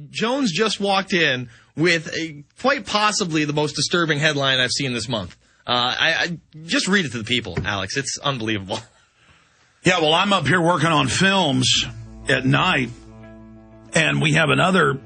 Jones just walked in with quite possibly the most disturbing headline I've seen this month. I just read it to the people, Alex. It's unbelievable. Yeah, well, I'm up here working on films at night, and we have another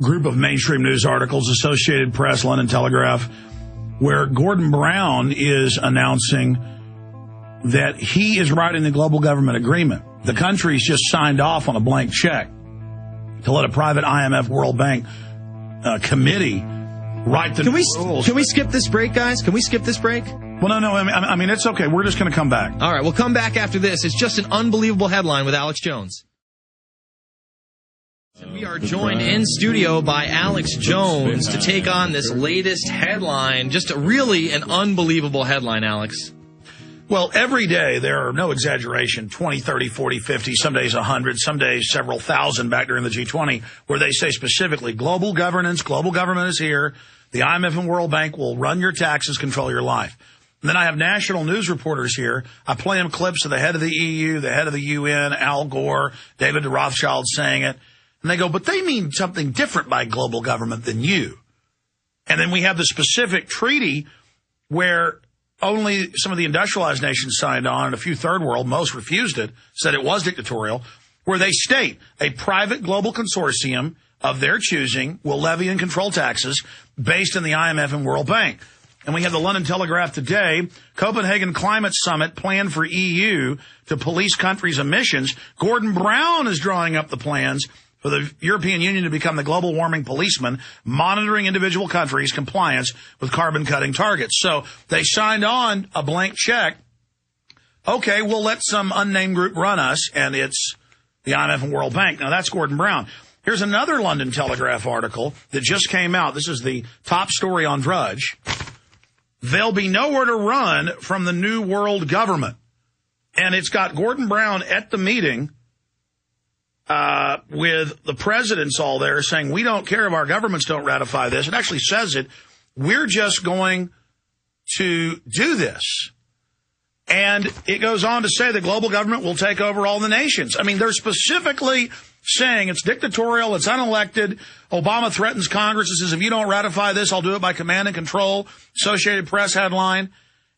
group of mainstream news articles, Associated Press, London Telegraph, where Gordon Brown is announcing that he is writing the global government agreement. The country's just signed off on a blank check to let a private IMF World Bank committee write the rules. Can we skip this break, guys? Can we skip this break? Well, no, I mean, it's okay. We're just going to come back. All right, we'll come back after this. It's just an unbelievable headline with Alex Jones. And we are joined in studio by Alex Jones to take on this latest headline. Just really an unbelievable headline, Alex. Well, every day there are, no exaggeration, 20, 30, 40, 50, some days 100, some days several thousand back during the G20, where they say specifically, global governance, global government is here. The IMF and World Bank will run your taxes, control your life. And then I have national news reporters here. I play them clips of the head of the EU, the head of the UN, Al Gore, David Rothschild saying it. And they go, but they mean something different by global government than you. And then we have the specific treaty where only some of the industrialized nations signed on, and a few third world, most refused it, said it was dictatorial, where they state a private global consortium of their choosing will levy and control taxes based on the IMF and World Bank. And we have the London Telegraph today, Copenhagen Climate Summit planned for EU to police countries' emissions. Gordon Brown is drawing up the plans for the European Union to become the global warming policeman, monitoring individual countries' compliance with carbon-cutting targets. So they signed on a blank check. Okay, we'll let some unnamed group run us, and it's the IMF and World Bank. Now, that's Gordon Brown. Here's another London Telegraph article that just came out. This is the top story on Drudge. There'll be nowhere to run from the new world government. And it's got Gordon Brown at the meeting with the presidents all there saying, we don't care if our governments don't ratify this. It actually says it. We're just going to do this. And it goes on to say the global government will take over all the nations. I mean, they're specifically saying it's dictatorial, it's unelected. Obama threatens Congress and says, if you don't ratify this, I'll do it by command and control. Associated Press headline.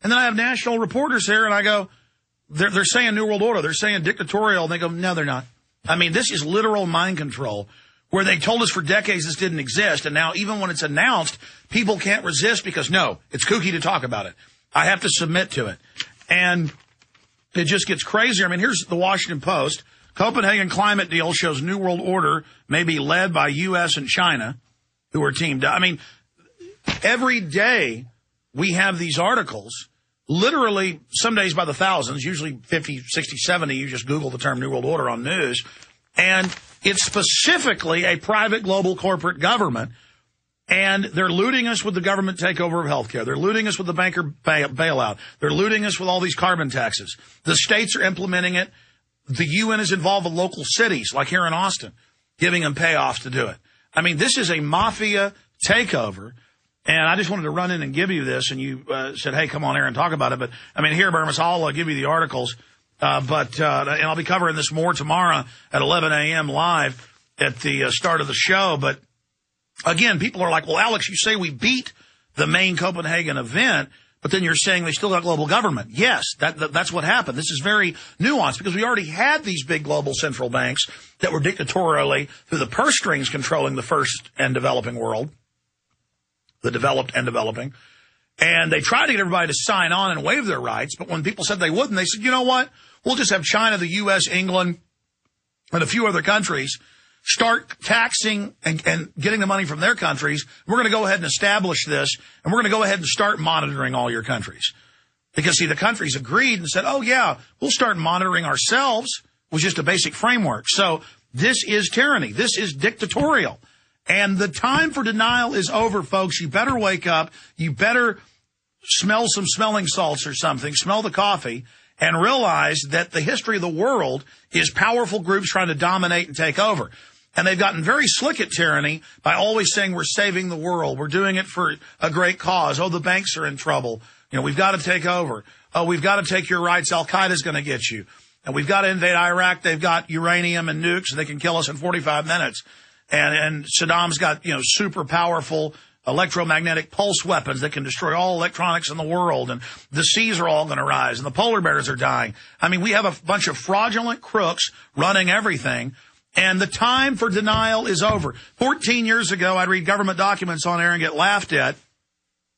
And then I have national reporters here, and I go, they're saying New World Order. They're saying dictatorial. And they go, no, they're not. I mean, this is literal mind control, where they told us for decades this didn't exist. And now even when it's announced, people can't resist because, no, it's kooky to talk about it. I have to submit to it. And it just gets crazier. I mean, here's the Washington Post. Copenhagen climate deal shows New World Order may be led by U.S. and China, who are teamed up. I mean, every day we have these articles, literally some days by the thousands, usually 50, 60, 70. You just Google the term New World Order on news. And it's specifically a private global corporate government. And they're looting us with the government takeover of healthcare. They're looting us with the banker bailout. They're looting us with all these carbon taxes. The states are implementing it. The UN is involved with local cities, like here in Austin, giving them payoffs to do it. I mean, this is a mafia takeover. And I just wanted to run in and give you this. And you said, hey, come on here and talk about it. But, I mean, here, Bermas, I'll give you the articles. And I'll be covering this more tomorrow at 11 a.m. live at the start of the show. But, again, people are like, well, Alex, you say we beat the main Copenhagen event, but then you're saying they still got global government. Yes, that's what happened. This is very nuanced because we already had these big global central banks that were dictatorially through the purse strings controlling the first and developing world, the developed and developing. And they tried to get everybody to sign on and waive their rights. But when people said they wouldn't, they said, you know what? We'll just have China, the U.S., England, and a few other countries start taxing and getting the money from their countries. We're going to go ahead and establish this, and we're going to go ahead and start monitoring all your countries. Because, see, the countries agreed and said, oh, yeah, we'll start monitoring ourselves with just a basic framework. So this is tyranny. This is dictatorial. And the time for denial is over, folks. You better wake up. You better smell some smelling salts or something, smell the coffee, and realize that the history of the world is powerful groups trying to dominate and take over. And they've gotten very slick at tyranny by always saying we're saving the world. We're doing it for a great cause. Oh, the banks are in trouble. You know, we've got to take over. Oh, we've got to take your rights. Al-Qaeda's going to get you. And we've got to invade Iraq. They've got uranium and nukes. They can kill us in 45 minutes. And Saddam's got, super powerful electromagnetic pulse weapons that can destroy all electronics in the world, and the seas are all going to rise, and the polar bears are dying. I mean, we have a bunch of fraudulent crooks running everything, and the time for denial is over. 14 years ago, I'd read government documents on air and get laughed at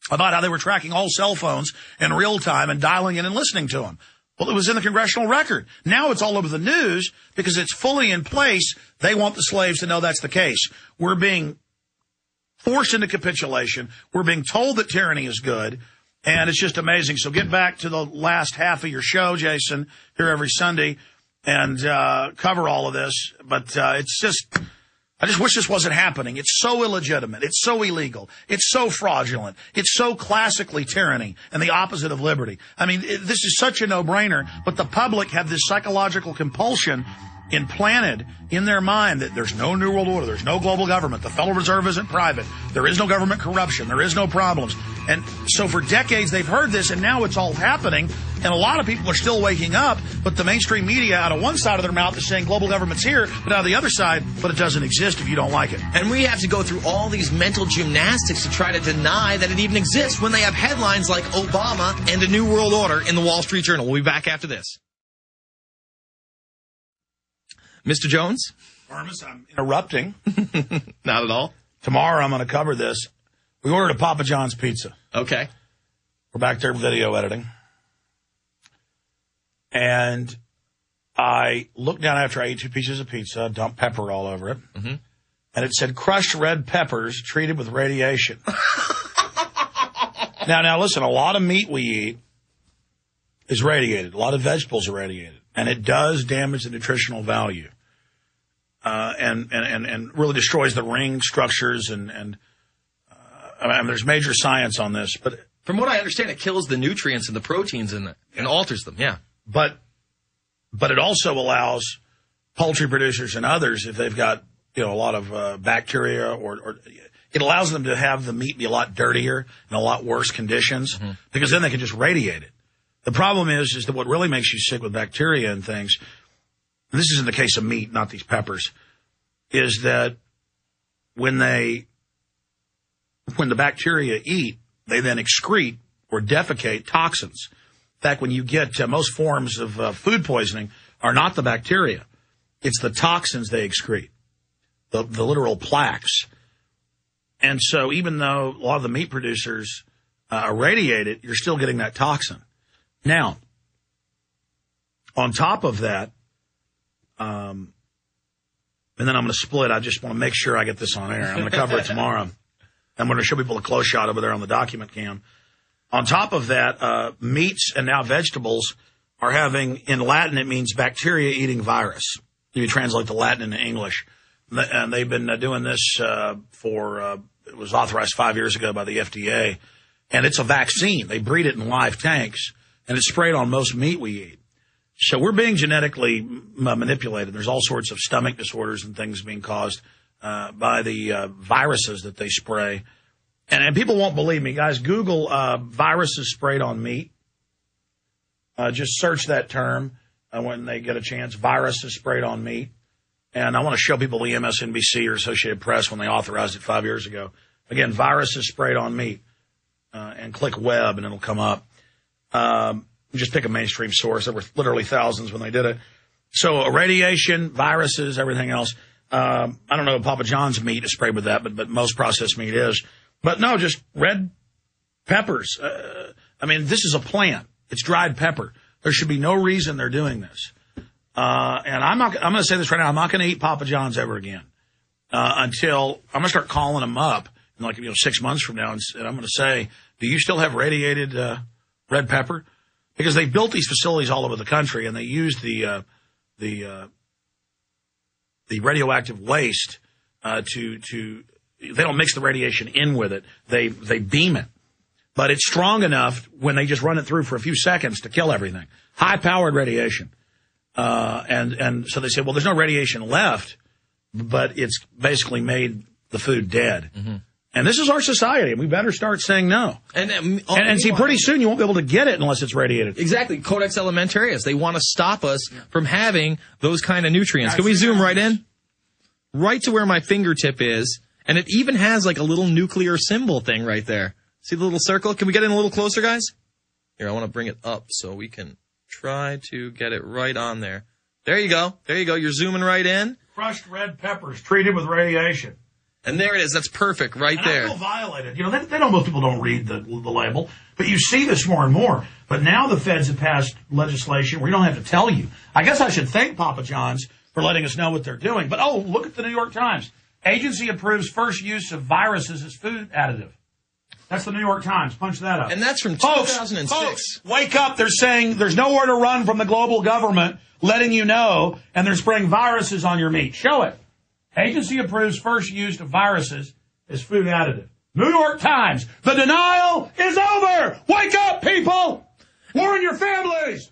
about how they were tracking all cell phones in real time and dialing in and listening to them. Well, it was in the congressional record. Now it's all over the news because it's fully in place. They want the slaves to know that's the case. We're being forced into capitulation. We're being told that tyranny is good, and it's just amazing. So get back to the last half of your show, Jason, here every Sunday, and cover all of this. But it's just, I just wish this wasn't happening. It's so illegitimate. It's so illegal. It's so fraudulent. It's so classically tyranny and the opposite of liberty. I mean, this is such a no-brainer, but the public have this psychological compulsion implanted in their mind that there's no New World Order, there's no global government, the Federal Reserve isn't private, there is no government corruption, there is no problems. And so for decades they've heard this, and now it's all happening, and a lot of people are still waking up, but the mainstream media out of one side of their mouth is saying global government's here, but out of the other side, but it doesn't exist if you don't like it. And we have to go through all these mental gymnastics to try to deny that it even exists when they have headlines like Obama and a New World Order in the Wall Street Journal. We'll be back after this. Mr. Jones? Bermas, I'm interrupting. Not at all. Tomorrow I'm going to cover this. We ordered a Papa John's pizza. Okay. We're back there video editing. And I looked down after I ate 2 pieces of pizza, dumped pepper all over it. Mm-hmm. And it said crushed red peppers treated with radiation. Now listen, a lot of meat we eat is radiated. A lot of vegetables are radiated. And it does damage the nutritional value, and really destroys the ring structures. I mean, there's major science on this. But from what I understand, it kills the nutrients and the proteins in it and alters them. Yeah. But it also allows poultry producers and others, if they've got a lot of bacteria, or it allows them to have the meat be a lot dirtier and a lot worse conditions, mm-hmm. because then they can just radiate it. The problem is that what really makes you sick with bacteria and things, and this is in the case of meat, not these peppers, is that when the bacteria eat, they then excrete or defecate toxins. In fact, when you get most forms of food poisoning are not the bacteria. It's the toxins they excrete, the literal plaques. And so even though a lot of the meat producers irradiate it, you're still getting that toxin. Now, on top of that, and then I'm going to split. I just want to make sure I get this on air. I'm going to cover it tomorrow. I'm going to show people a close shot over there on the document cam. On top of that, meats and now vegetables are having, in Latin, it means bacteria eating virus. You translate the Latin into English. And they've been doing this it was authorized 5 years ago by the FDA. And it's a vaccine. They breed it in live tanks. And it's sprayed on most meat we eat. So we're being genetically manipulated. There's all sorts of stomach disorders and things being caused by the viruses that they spray. And people won't believe me. Guys, Google viruses sprayed on meat. Just search that term when they get a chance, viruses sprayed on meat. And I want to show people the MSNBC or Associated Press when they authorized it 5 years ago. Again, viruses sprayed on meat. And click web and it'll come up. Just pick a mainstream source. There were literally thousands when they did it. So irradiation, viruses, everything else. I don't know if Papa John's meat is sprayed with that, but most processed meat is. But no, just red peppers. I mean, this is a plant. It's dried pepper. There should be no reason they're doing this. And I'm going to say this right now. I'm not going to eat Papa John's ever again until I'm going to start calling them up in 6 months from now, and I'm going to say, do you still have radiated red pepper? Because they built these facilities all over the country, and they use the radioactive waste to they don't mix the radiation in with it. They beam it. But it's strong enough when they just run it through for a few seconds to kill everything. High-powered radiation. And so they say, well, there's no radiation left, but it's basically made the food dead. Mm-hmm. And this is our society, and we better start saying no. And see, pretty soon you won't be able to get it unless it's radiated. Exactly. Codex Alimentarius. They want to stop us from having those kind of nutrients. Can we zoom right in? right to where my fingertip is, and it even has like a little nuclear symbol thing right there. See the little circle? Can we get in a little closer, guys? Here, I want to bring it up so we can try to get it right on there. There you go. There you go. You're zooming right in. Crushed red peppers treated with radiation. And there it is. That's perfect right there. I feel violated. You know, they don't, most people don't read the label, but you see this more and more. But now the feds have passed legislation where you don't have to tell you. I guess I should thank Papa John's for letting us know what they're doing. But, oh, look at the New York Times. Agency approves first use of viruses as food additive. That's the New York Times. Punch that up. And that's from 2006. Folks, wake up. They're saying there's nowhere to run from the global government letting you know, and they're spraying viruses on your meat. Show it. Agency approves first use of viruses as food additive. New York Times. The denial is over. Wake up, people. Warn your families.